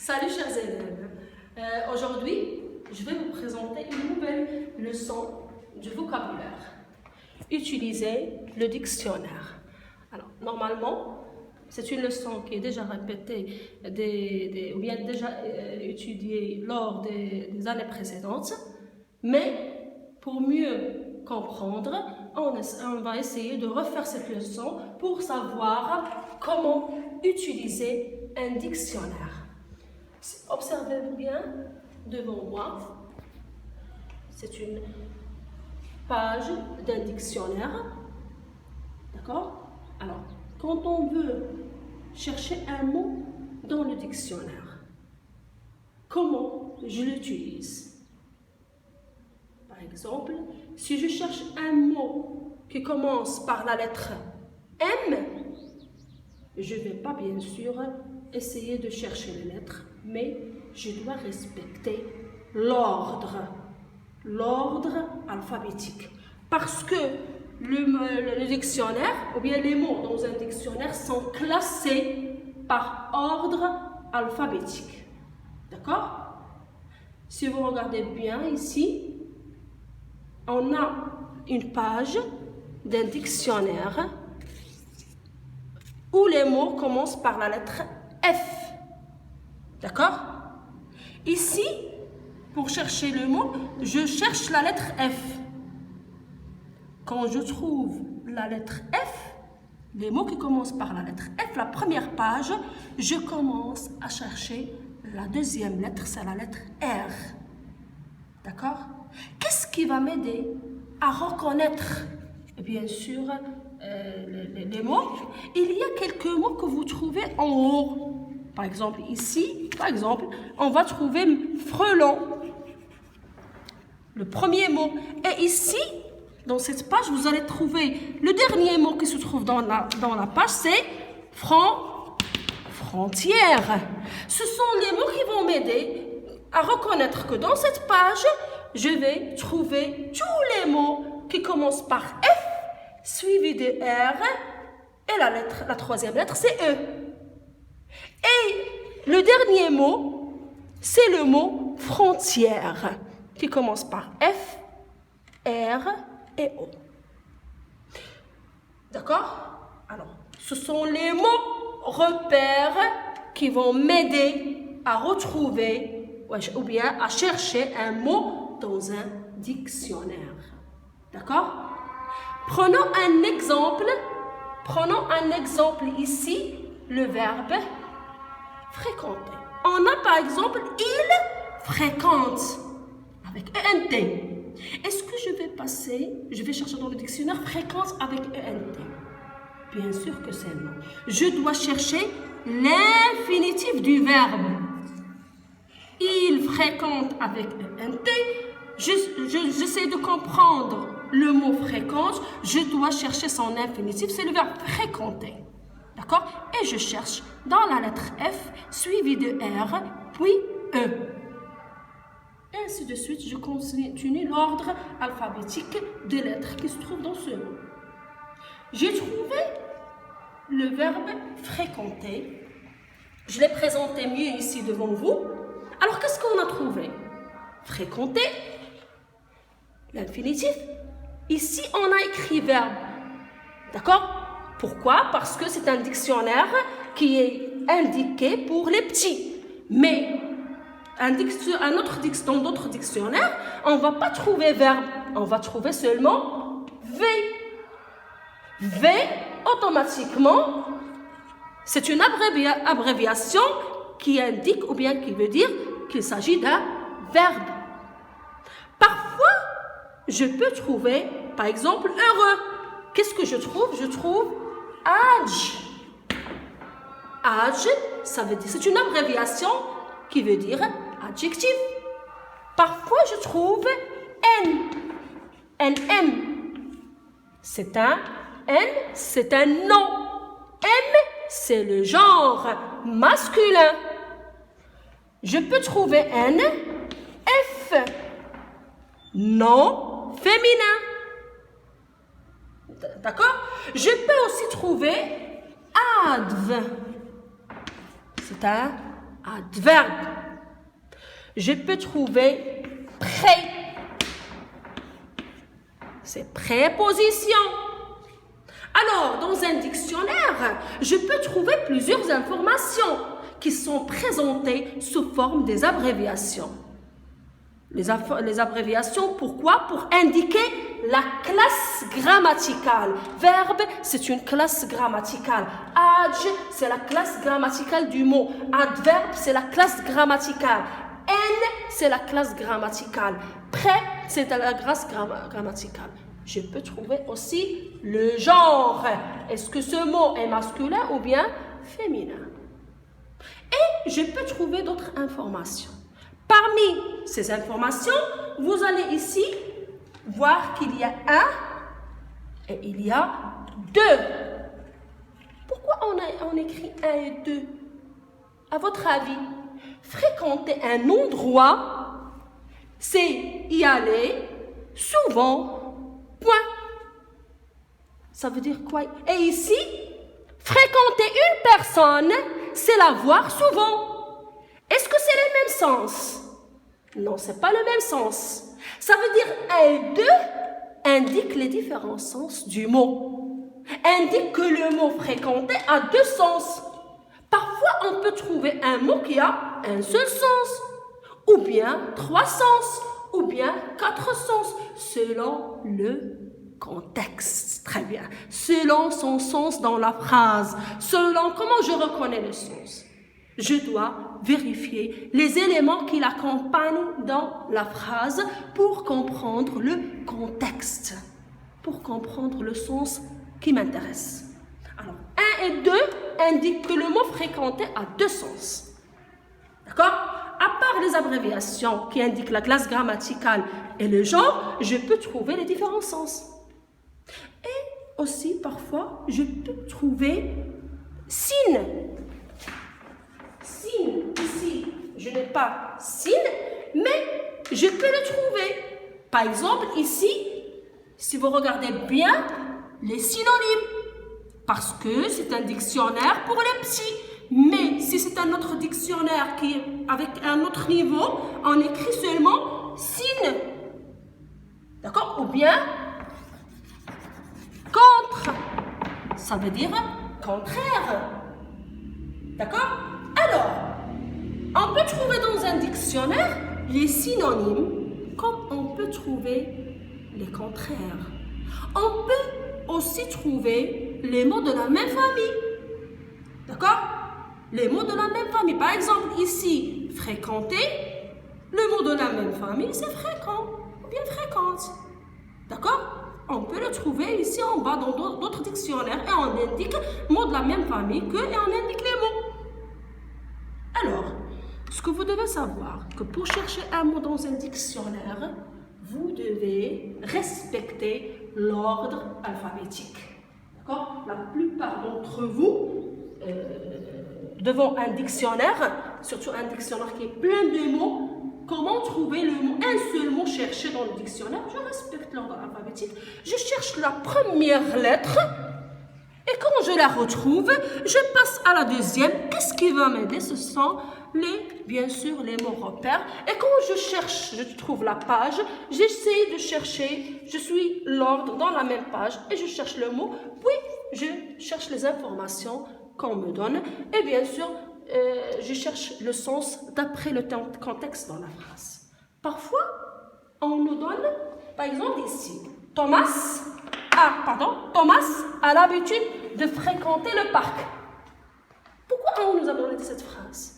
Salut chers élèves, aujourd'hui je vais vous présenter une nouvelle leçon du vocabulaire. Utilisez le dictionnaire. Alors normalement c'est une leçon qui est déjà répétée ou bien déjà étudiée lors des années précédentes, mais pour mieux comprendre, on va essayer de refaire cette leçon pour savoir comment utiliser un dictionnaire. Observez bien devant moi, c'est une page d'un dictionnaire, d'accord? Alors, quand on veut chercher un mot dans le dictionnaire, comment je l'utilise? Par exemple, si je cherche un mot qui commence par la lettre M, je ne vais pas bien sûr essayer de chercher les lettres, mais je dois respecter l'ordre alphabétique. Parce que le dictionnaire, ou bien les mots dans un dictionnaire sont classés par ordre alphabétique. D'accord? Si vous regardez bien ici, on a une page d'un dictionnaire où les mots commencent par la lettre F. D'accord? Ici, pour chercher le mot, je cherche la lettre F. Quand je trouve la lettre F, les mots qui commencent par la lettre F, la première page, je commence à chercher la deuxième lettre, c'est la lettre R. D'accord? Qu'est-ce qui va m'aider à reconnaître, bien sûr, les mots? Il y a quelques mots que vous trouvez en haut. Par exemple, ici, on va trouver frelon, le premier mot. Et ici, dans cette page, vous allez trouver le dernier mot qui se trouve dans la page, c'est frontière. Ce sont les mots qui vont m'aider à reconnaître que dans cette page, je vais trouver tous les mots qui commencent par F, suivi de R, et la troisième lettre, c'est E. Et le dernier mot, c'est le mot frontière, qui commence par F, R et O. D'accord? Alors, ce sont les mots repères qui vont m'aider à retrouver ou bien à chercher un mot dans un dictionnaire. D'accord? Prenons un exemple ici, le verbe fréquenter. On a par exemple il fréquente avec ENT. Est-ce que je vais chercher dans le dictionnaire fréquente avec ENT? Bien sûr que c'est non. Je dois chercher l'infinitif du verbe. Il fréquente avec ENT. J'essaie de comprendre le mot fréquente. Je dois chercher son infinitif, c'est le verbe fréquenter. D'accord? Et je cherche dans la lettre F, suivi de R, puis E. Et ainsi de suite, je continue l'ordre alphabétique des lettres qui se trouvent dans ce mot. J'ai trouvé le verbe fréquenter. Je l'ai présenté mieux ici devant vous. Alors, qu'est-ce qu'on a trouvé? Fréquenter, l'infinitif. Ici, on a écrit verbe. D'accord? Pourquoi? Parce que c'est un dictionnaire qui est indiqué pour les petits. Mais dans d'autres dictionnaires, on ne va pas trouver verbe. On va trouver seulement V. V, automatiquement, c'est une abréviation qui indique ou bien qui veut dire qu'il s'agit d'un verbe. Parfois, je peux trouver, par exemple, heureux. Qu'est-ce que je trouve? Je trouve âge. Âge, ça veut dire, c'est une abréviation qui veut dire adjectif. Parfois, je trouve N. NM. C'est un nom. M, c'est le genre masculin. Je peux trouver N, F, nom féminin. D'accord? Je peux aussi trouver adv. C'est un adverbe. Je peux trouver près. C'est préposition. Alors, dans un dictionnaire, je peux trouver plusieurs informations qui sont présentées sous forme des abréviations. Les abréviations, pourquoi? Pour indiquer la classe grammaticale. Verbe, c'est une classe grammaticale. Age, c'est la classe grammaticale du mot. Adverbe, c'est la classe grammaticale. N, c'est la classe grammaticale. Près, c'est la classe grammaticale. Je peux trouver aussi le genre. Est-ce que ce mot est masculin ou bien féminin? Et je peux trouver d'autres informations. Parmi ces informations, vous allez ici voir qu'il y a un et il y a deux. Pourquoi on écrit un et deux? À votre avis, fréquenter un endroit, c'est y aller souvent, point. Ça veut dire quoi? Et ici, fréquenter une personne, c'est la voir souvent. Est-ce que c'est le même sens? Non, c'est pas le même sens. Ça veut dire un et deux indique les différents sens du mot. Indique que le mot fréquenter a deux sens. Parfois, on peut trouver un mot qui a un seul sens, ou bien trois sens, ou bien quatre sens, selon le contexte. Très bien. Selon son sens dans la phrase, selon comment je reconnais le sens. Je dois vérifier les éléments qui l'accompagnent dans la phrase pour comprendre le contexte, pour comprendre le sens qui m'intéresse. Alors, 1 et 2 indiquent que le mot fréquenter a deux sens. D'accord? À part les abréviations qui indiquent la classe grammaticale et le genre, je peux trouver les différents sens. Et aussi, parfois, je peux trouver signe. Signe, ici, je n'ai pas signe, mais je peux le trouver. Par exemple, ici, si vous regardez bien, les synonymes. Parce que c'est un dictionnaire pour les petits. Mais si c'est un autre dictionnaire qui est avec un autre niveau, on écrit seulement signe. D'accord? Ou bien contre. Ça veut dire contraire. D'accord? Alors, on peut trouver dans un dictionnaire les synonymes comme on peut trouver les contraires. On peut aussi trouver les mots de la même famille. D'accord? Les mots de la même famille. Par exemple, ici, fréquenter, le mot de la même famille, c'est fréquent ou bien fréquente. D'accord? On peut le trouver ici en bas dans d'autres dictionnaires et on indique mots de la même famille et on indique les mots. Alors, ce que vous devez savoir, que pour chercher un mot dans un dictionnaire, vous devez respecter l'ordre alphabétique. D'accord? La plupart d'entre vous, devant un dictionnaire, surtout un dictionnaire qui est plein de mots, comment trouver le mot, un seul mot cherché dans le dictionnaire? Je respecte l'ordre alphabétique. Je cherche la première lettre. Et quand je la retrouve, je passe à la deuxième. Qu'est-ce qui va m'aider? Ce sont bien sûr, les mots repères. Et quand je cherche, je trouve la page, j'essaie de chercher, je suis l'ordre dans la même page et je cherche le mot, puis je cherche les informations qu'on me donne. Et bien sûr, je cherche le sens d'après le contexte dans la phrase. Parfois, on nous donne, par exemple ici, Thomas a l'habitude de fréquenter le parc. Pourquoi on nous a donné cette phrase?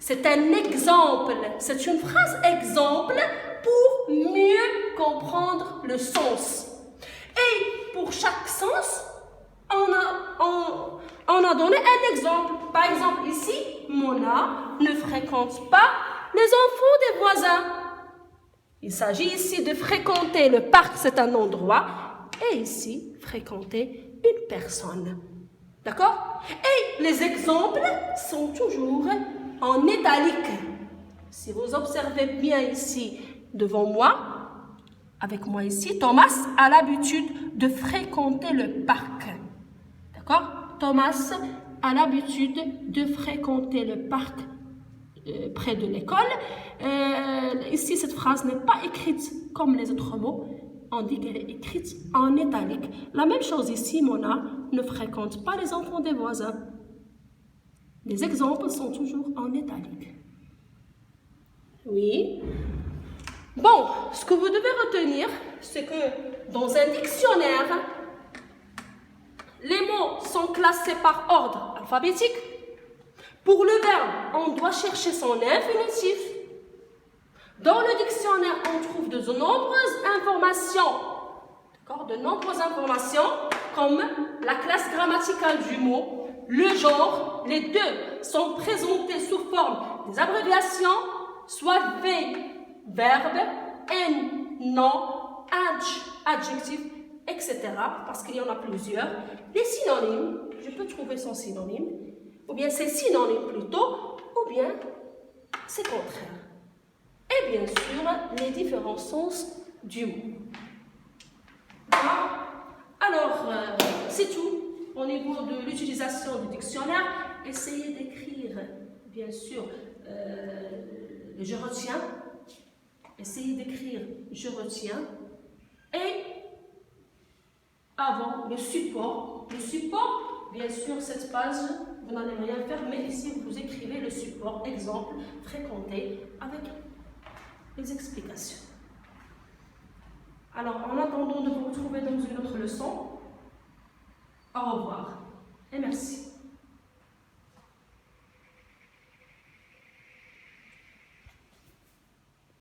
C'est un exemple, c'est une phrase exemple pour mieux comprendre le sens. Et pour chaque sens, on a donné un exemple. Par exemple ici, Mona ne fréquente pas les enfants des voisins. Il s'agit ici de fréquenter le parc, c'est un endroit, et ici, fréquenter une personne. D'accord? Et les exemples sont toujours en italique. Si vous observez bien ici, devant moi, avec moi ici, Thomas a l'habitude de fréquenter le parc. D'accord? Thomas a l'habitude de fréquenter le parc près de l'école. Ici, cette phrase n'est pas écrite comme les autres mots. On dit qu'elle est écrite en italique. La même chose ici, Mona ne fréquente pas les enfants des voisins. Les exemples sont toujours en italique. Oui. Bon, ce que vous devez retenir, c'est que dans un dictionnaire, les mots sont classés par ordre alphabétique. Pour le verbe, on doit chercher son infinitif. Dans le dictionnaire, on trouve de nombreuses informations. D'accord? De nombreuses informations, comme la classe grammaticale du mot, le genre. Les deux sont présentés sous forme des abréviations, soit V, verbe, N, nom, adjectif, etc. Parce qu'il y en a plusieurs. Les synonymes, je peux trouver son synonyme, ou bien c'est synonyme plutôt, ou bien c'est contraire. Et bien sûr, les différents sens du mot. Alors, c'est tout au niveau de l'utilisation du dictionnaire. Essayez d'écrire, bien sûr, le je retiens. Essayez d'écrire je retiens. Et avant le support. Le support, bien sûr, cette page, vous n'allez rien faire, mais ici, vous écrivez le support, exemple, fréquenter, avec les explications. Alors, en attendant de vous retrouver dans une autre leçon, au revoir et merci.